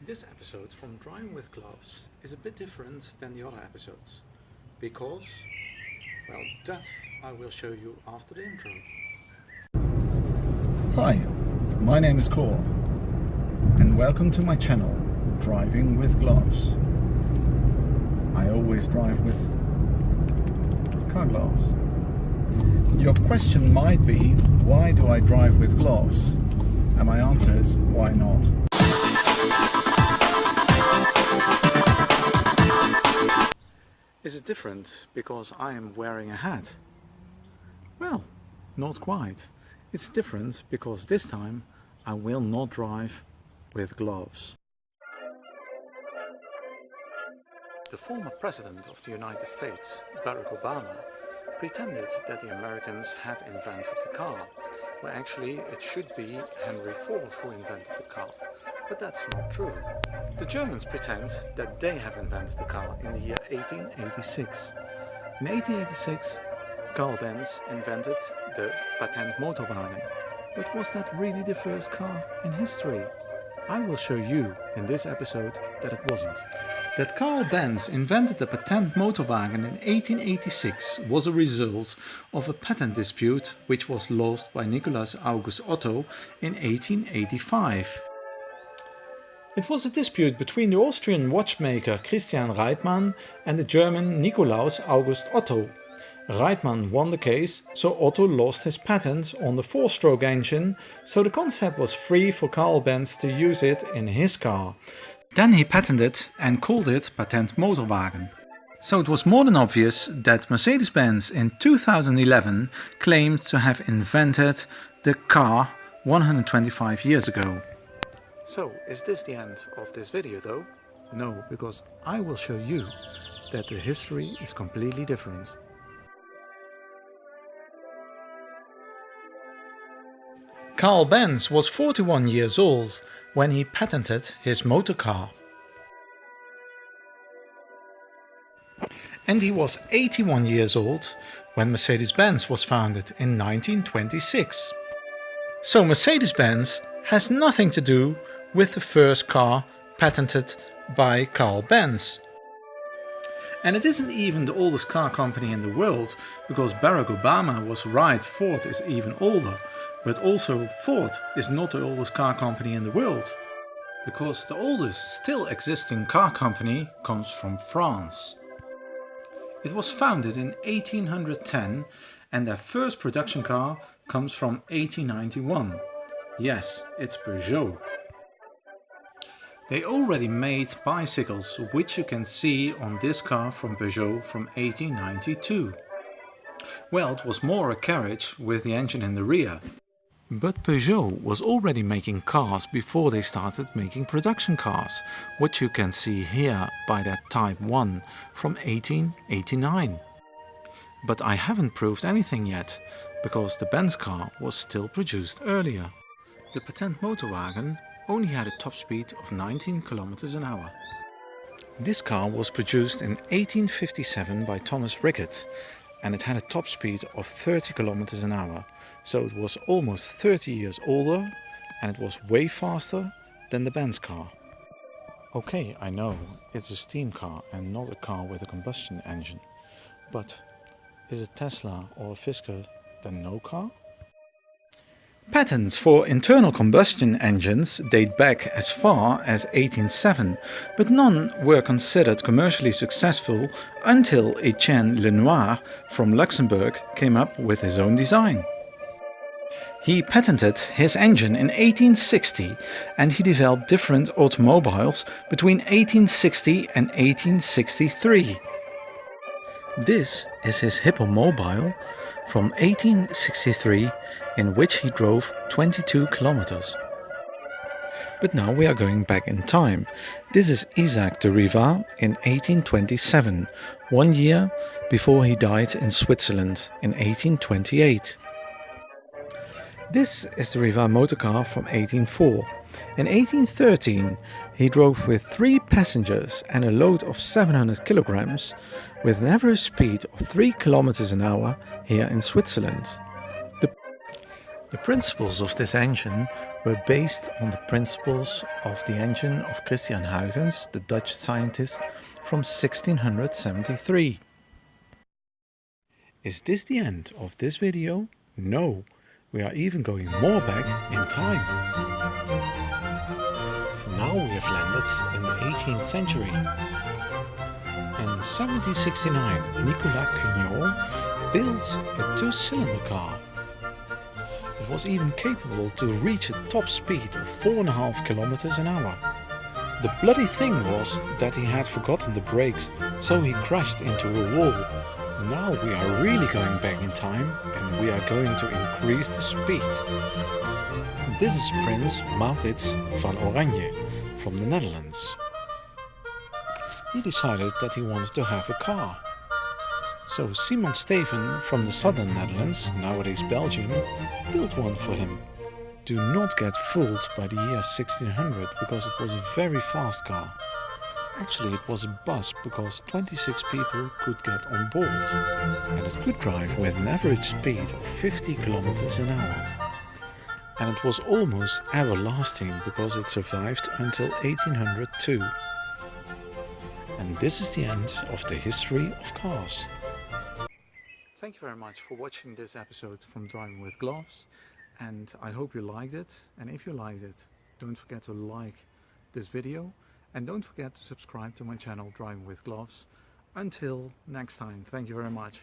This episode from Driving with Gloves is a bit different than the other episodes because, well, that I will show you after the intro. Hi, my name is Carl and welcome to my channel, Driving with Gloves. I always drive with car gloves. Your question might be, why do I drive with gloves? And my answer is, why not? Is it different because I am wearing a hat? Well, not quite. It's different because this time I will not drive with gloves. The former President of the United States, Barack Obama, pretended that the Americans had invented the car, well actually it should be Henry Ford who invented the car, but that's not true. The Germans pretend that they have invented the car in the year 1886. In 1886, Carl Benz invented the patent motorwagen. But was that really the first car in history? I will show you in this episode that it wasn't. That Carl Benz invented the patent motorwagen in 1886 was a result of a patent dispute which was lost by Nicolaus August Otto in 1885. It was a dispute between the Austrian watchmaker Christian Reitmann and the German Nicolaus August Otto. Reitmann won the case, so Otto lost his patent on the four-stroke engine, so the concept was free for Carl Benz to use it in his car. Then he patented and called it Patent Motorwagen. So it was more than obvious that Mercedes-Benz in 2011 claimed to have invented the car 125 years ago. So, is this the end of this video though? No, because I will show you that the history is completely different. Carl Benz was 41 years old when he patented his motor car. And he was 81 years old when Mercedes-Benz was founded in 1926. So Mercedes-Benz has nothing to do with the first car patented by Carl Benz. And it isn't even the oldest car company in the world, because Barack Obama was right, Ford is even older. But also Ford is not the oldest car company in the world, because the oldest still existing car company comes from France. It was founded in 1810 and their first production car comes from 1891. Yes, it's Peugeot. They already made bicycles, which you can see on this car from Peugeot from 1892. Well, it was more a carriage with the engine in the rear. But Peugeot was already making cars before they started making production cars, which you can see here by that Type 1 from 1889. But I haven't proved anything yet, because the Benz car was still produced earlier. The patent motorwagen only had a top speed of 19 km an hour. This car was produced in 1857 by Thomas Rickett, and it had a top speed of 30 km an hour, so it was almost 30 years older and it was way faster than the Benz car. Okay, I know, it's a steam car and not a car with a combustion engine, but is a Tesla or a Fisker then no car? Patents for internal combustion engines date back as far as 1807, but none were considered commercially successful until Etienne Lenoir from Luxembourg came up with his own design. He patented his engine in 1860 and he developed different automobiles between 1860 and 1863. This is his Hippomobile from 1863, in which he drove 22 kilometers. But now we are going back in time. This is Isaac de Riva in 1827, 1 year before he died in Switzerland in 1828. This is the Riva motorcar from 1804. In 1813 he drove with 3 passengers and a load of 700 kilograms with an average speed of 3 kilometers an hour here in Switzerland. The principles of this engine were based on the principles of the engine of Christian Huygens, the Dutch scientist, from 1673. Is this the end of this video? No, we are even going more back in time. Now we have landed in the 18th century. In 1769, Nicolas Cugnot built a two-cylinder car. It was even capable to reach a top speed of 4.5 kilometers an hour. The bloody thing was that he had forgotten the brakes, so he crashed into a wall. Now we are really going back in time and we are going to increase the speed. This is Prince Maurits van Oranje from the Netherlands. He decided that he wanted to have a car. So Simon Steven from the southern Netherlands, nowadays Belgium, built one for him. Do not get fooled by the year 1600 because it was a very fast car. Actually it was a bus because 26 people could get on board and it could drive with an average speed of 50 kilometers an hour. And it was almost everlasting because it survived until 1802. And this is the end of the history of cars. Thank you very much for watching this episode from Driving with Gloves, and I hope you liked it. And if you liked it, don't forget to like this video and don't forget to subscribe to my channel Driving with Gloves. Until next time, thank you very much.